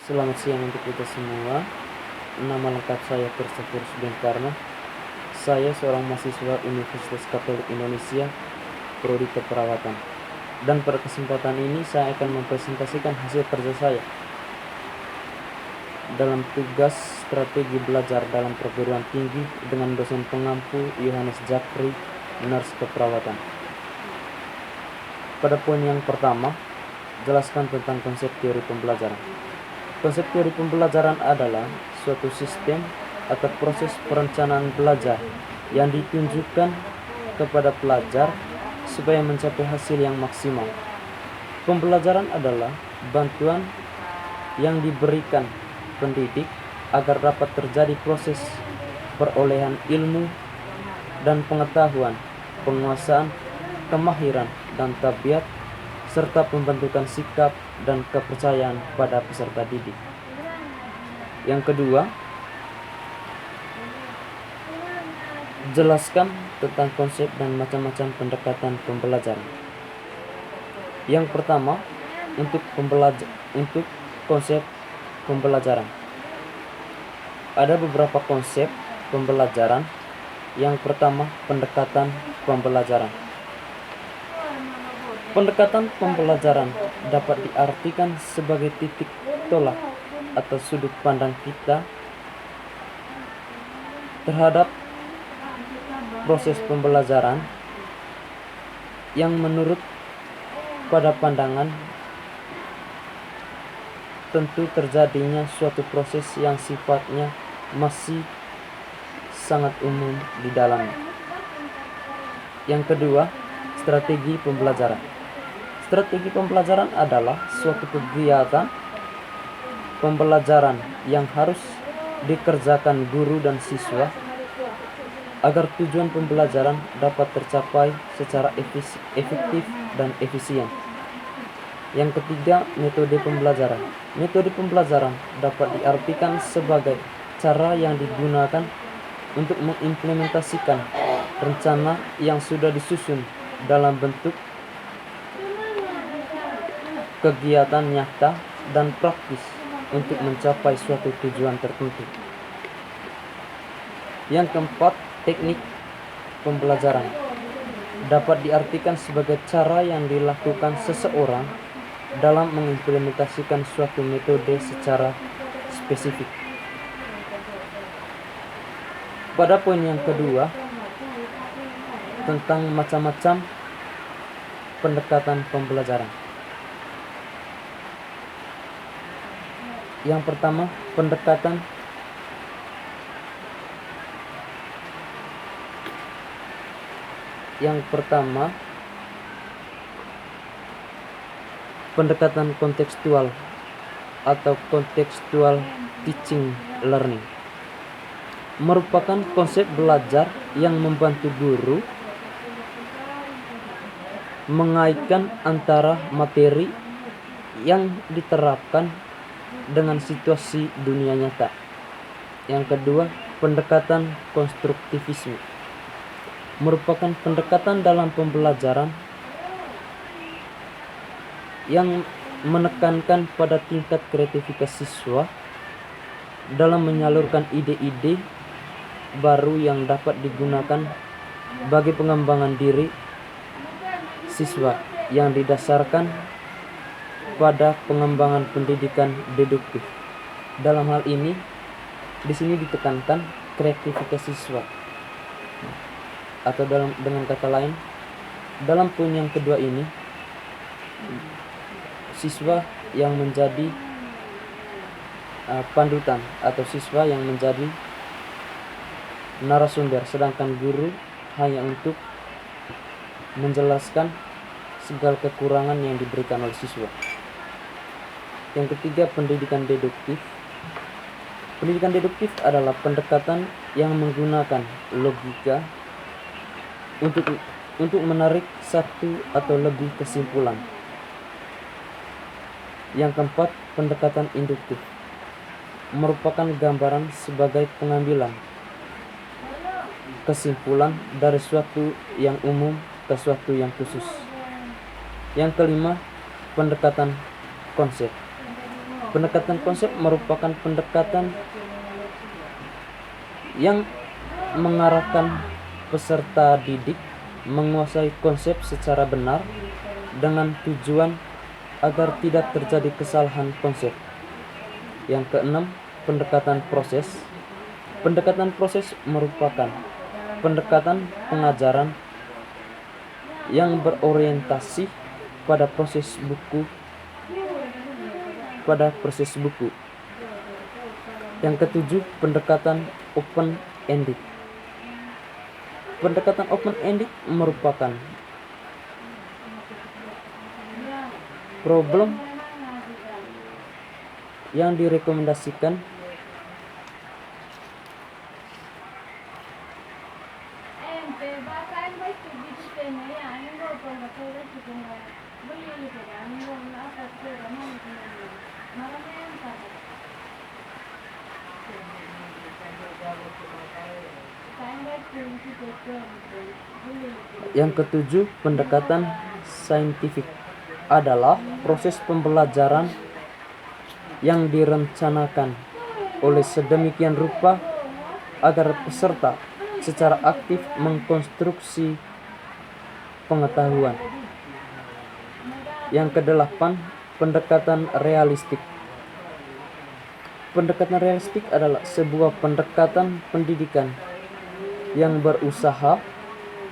Selamat siang untuk kita semua. Nama lengkap saya Christopherus Bengkarno. Saya seorang mahasiswa Universitas Katolik Indonesia, Prodi Keperawatan. Dan pada kesempatan ini saya akan mempresentasikan hasil kerja saya dalam tugas strategi belajar dalam perguruan tinggi dengan dosen pengampu Yohanes Jakri, Nurse Keperawatan. Pada poin yang pertama, jelaskan tentang konsep teori pembelajaran. Konsep teori pembelajaran adalah suatu sistem atau proses perencanaan belajar yang ditunjukkan kepada pelajar supaya mencapai hasil yang maksimal. Pembelajaran adalah bantuan yang diberikan pendidik agar dapat terjadi proses perolehan ilmu dan pengetahuan, penguasaan, kemahiran, dan tabiat, serta pembentukan sikap dan kepercayaan pada peserta didik. Yang kedua, jelaskan tentang konsep dan macam-macam pendekatan pembelajaran. Yang pertama, untuk konsep pembelajaran. Ada beberapa konsep pembelajaran. Yang pertama, pendekatan pembelajaran. Pendekatan pembelajaran dapat diartikan sebagai titik tolak atau sudut pandang kita terhadap proses pembelajaran yang menurut pada pandangan tentu terjadinya suatu proses yang sifatnya masih sangat umum di dalamnya. Yang kedua, strategi pembelajaran. Strategi pembelajaran adalah suatu kegiatan pembelajaran yang harus dikerjakan guru dan siswa agar tujuan pembelajaran dapat tercapai secara efektif dan efisien. Yang ketiga, metode pembelajaran. Metode pembelajaran dapat diartikan sebagai cara yang digunakan untuk mengimplementasikan rencana yang sudah disusun dalam bentuk kegiatan nyata dan praktis untuk mencapai suatu tujuan tertentu. Yang keempat, teknik pembelajaran dapat diartikan sebagai cara yang dilakukan seseorang dalam mengimplementasikan suatu metode secara spesifik. Pada poin yang kedua, tentang macam-macam pendekatan pembelajaran. Yang pertama, pendekatan kontekstual atau contextual teaching learning merupakan konsep belajar yang membantu guru mengaitkan antara materi yang diterapkan dengan situasi dunia nyata. Yang kedua, pendekatan konstruktivisme merupakan pendekatan dalam pembelajaran yang menekankan pada tingkat kreativitas siswa dalam menyalurkan ide-ide baru yang dapat digunakan bagi pengembangan diri siswa yang didasarkan pada pengembangan pendidikan deduktif. Dalam hal ini, di sini ditekankan kreativitas siswa. Atau dengan kata lain, dalam poin yang kedua ini, siswa yang menjadi pandutan atau siswa yang menjadi narasumber, sedangkan guru hanya untuk menjelaskan segala kekurangan yang diberikan oleh siswa. Yang ketiga, pendidikan deduktif. Pendidikan deduktif adalah pendekatan yang menggunakan logika untuk menarik satu atau lebih kesimpulan. Yang keempat, pendekatan induktif merupakan gambaran sebagai pengambilan kesimpulan dari suatu yang umum ke suatu yang khusus. Yang kelima, pendekatan konsep Pendekatan konsep merupakan pendekatan yang mengarahkan peserta didik menguasai konsep secara benar dengan tujuan agar tidak terjadi kesalahan konsep. Yang keenam, pendekatan proses. Pendekatan proses merupakan pendekatan pengajaran yang berorientasi pada proses buku. Yang ketujuh, pendekatan open-ended. Pendekatan open-ended merupakan problem yang direkomendasikan Yang ketujuh, pendekatan saintifik adalah proses pembelajaran yang direncanakan oleh sedemikian rupa agar peserta secara aktif mengkonstruksi pengetahuan. Yang kedelapan, pendekatan realistik. Pendekatan realistik adalah sebuah pendekatan pendidikan yang berusaha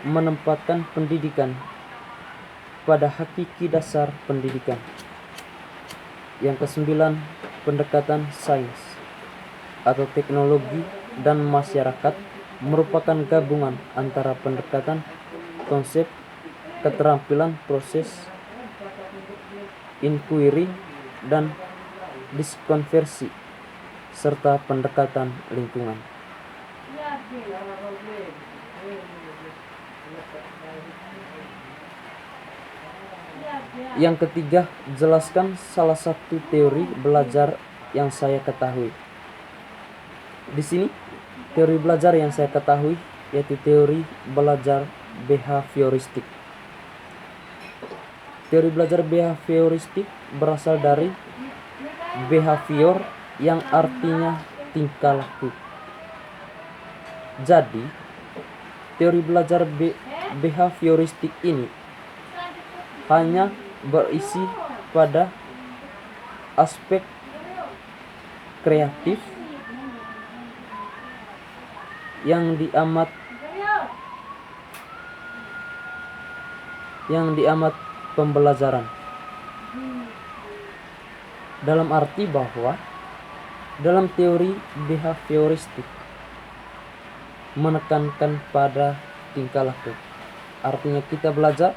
menempatkan pendidikan pada hakiki dasar pendidikan. Yang kesembilan, pendekatan sains atau teknologi dan masyarakat merupakan gabungan antara pendekatan konsep, keterampilan proses, inquiry, dan diskonversi, serta pendekatan lingkungan. Yang ketiga, jelaskan salah satu teori belajar yang saya ketahui. Di sini, teori belajar yang saya ketahui yaitu teori belajar behavioristik. Teori belajar behavioristik berasal dari behavior yang artinya tingkah laku. Jadi, teori belajar behavioristik ini hanya berisi pada aspek kreatif yang diamat pembelajaran. Dalam arti bahwa dalam teori behavioristik menekankan pada tingkah laku. Artinya kita belajar,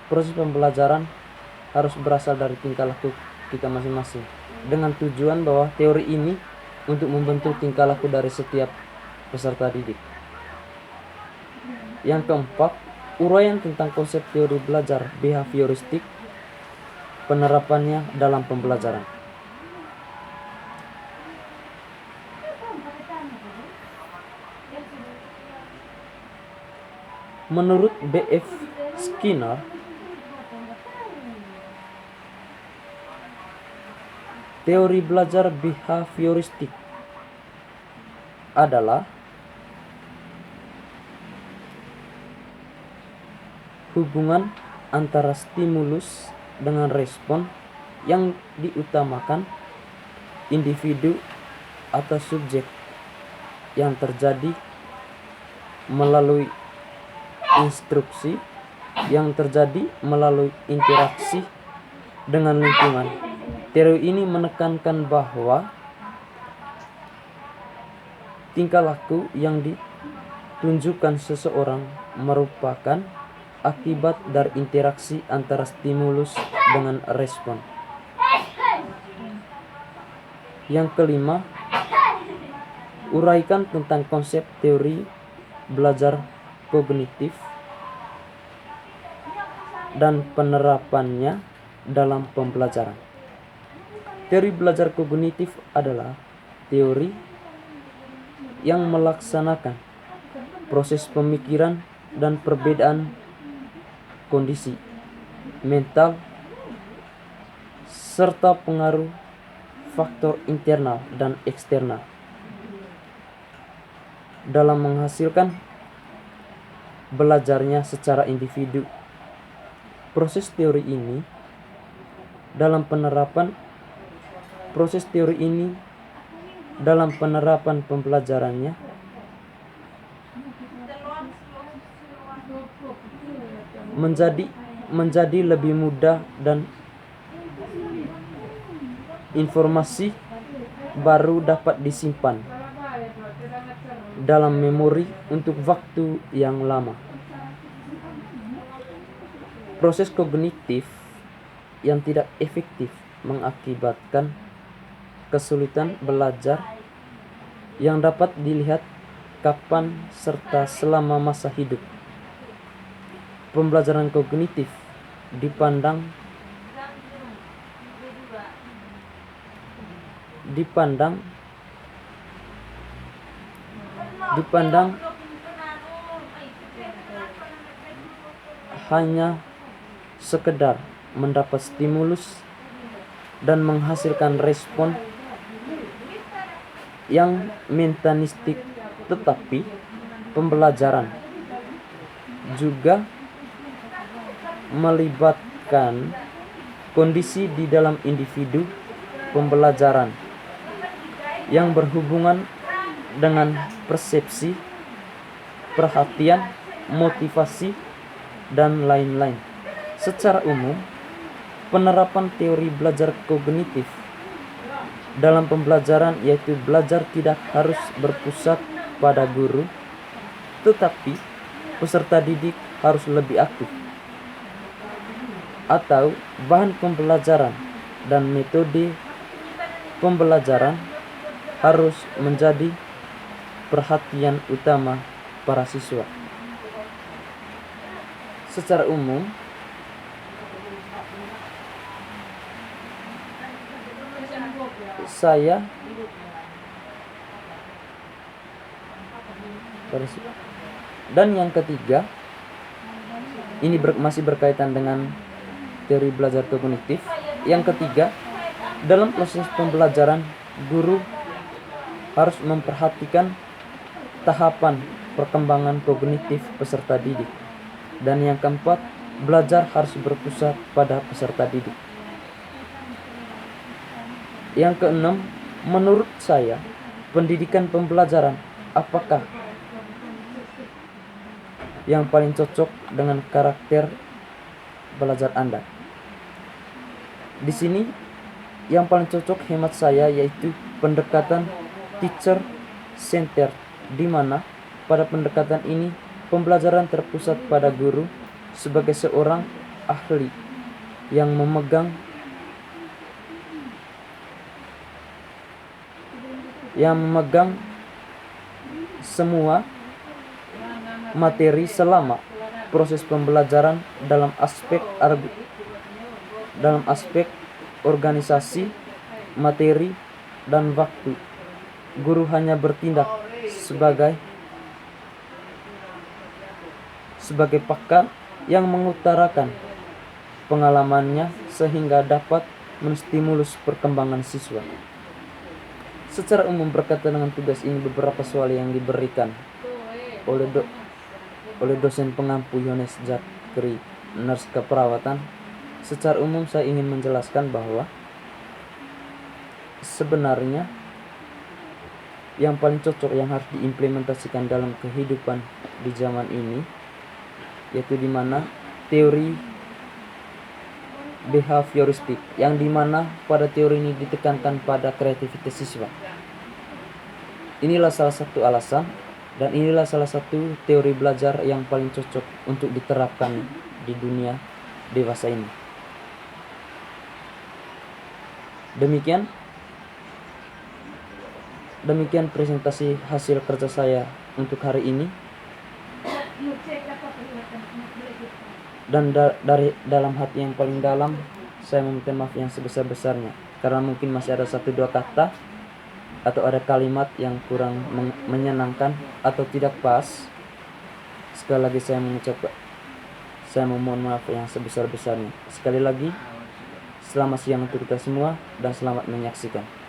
proses pembelajaran harus berasal dari tingkah laku kita masing-masing, dengan tujuan bahwa teori ini untuk membentuk tingkah laku dari setiap peserta didik. Yang keempat, uraian tentang konsep teori belajar behavioristik, penerapannya dalam pembelajaran. Menurut B.F. Skinner, teori belajar behavioristik adalah hubungan antara stimulus dengan respon yang diutamakan individu atau subjek yang terjadi melalui instruksi yang terjadi melalui interaksi dengan lingkungan. Teori ini menekankan bahwa tingkah laku yang ditunjukkan seseorang merupakan akibat dari interaksi antara stimulus dengan respon. Yang kelima, uraikan tentang konsep teori belajar kognitif dan penerapannya dalam pembelajaran. Teori belajar kognitif adalah teori yang melaksanakan proses pemikiran dan perbedaan kondisi mental serta pengaruh faktor internal dan eksternal dalam menghasilkan belajarnya secara individu. Proses teori ini dalam penerapan pembelajarannya menjadi lebih mudah dan informasi baru dapat disimpan dalam memori untuk waktu yang lama. Proses kognitif yang tidak efektif mengakibatkan kesulitan belajar yang dapat dilihat kapan serta selama masa hidup. Pembelajaran kognitif dipandang hanya sekedar mendapat stimulus dan menghasilkan respon yang mekanistik, tetapi pembelajaran juga melibatkan kondisi di dalam individu pembelajaran yang berhubungan dengan persepsi, perhatian, motivasi, dan lain-lain. Secara umum, penerapan teori belajar kognitif dalam pembelajaran yaitu belajar tidak harus berpusat pada guru, tetapi peserta didik harus lebih aktif, atau bahan pembelajaran dan metode pembelajaran harus menjadi perhatian utama para siswa. Secara umum, dan yang ketiga, ini masih berkaitan dengan teori belajar kognitif. Yang ketiga, dalam proses pembelajaran, guru harus memperhatikan tahapan perkembangan kognitif peserta didik. Dan yang keempat, belajar harus berpusat pada peserta didik. Yang keenam, menurut saya, pendidikan pembelajaran apakah yang paling cocok dengan karakter belajar Anda? Di sini yang paling cocok hemat saya yaitu pendekatan teacher center, di mana pada pendekatan ini pembelajaran terpusat pada guru sebagai seorang ahli yang memegang semua materi selama proses pembelajaran dalam aspek organisasi, materi, dan waktu. Guru hanya bertindak sebagai pakar yang mengutarakan pengalamannya sehingga dapat menstimulus perkembangan siswa. Secara umum berkaitan dengan tugas ini, beberapa soal yang diberikan oleh dosen pengampu Yones Zakri, nurse keperawatan. Secara umum saya ingin menjelaskan bahwa sebenarnya yang paling cocok yang harus diimplementasikan dalam kehidupan di zaman ini yaitu dimana teori behavioristik, yang dimana pada teori ini ditekankan pada kreativitas siswa. Inilah salah satu alasan dan inilah salah satu teori belajar yang paling cocok untuk diterapkan di dunia dewasa ini. Demikian presentasi hasil kerja saya untuk hari ini. Dan dari dalam hati yang paling dalam, saya meminta maaf yang sebesar-besarnya karena mungkin masih ada 1-2 kata atau ada kalimat yang kurang menyenangkan atau tidak pas. Sekali lagi saya memohon maaf yang sebesar-besarnya. Sekali lagi Selamat siang untuk kita semua dan selamat menyaksikan.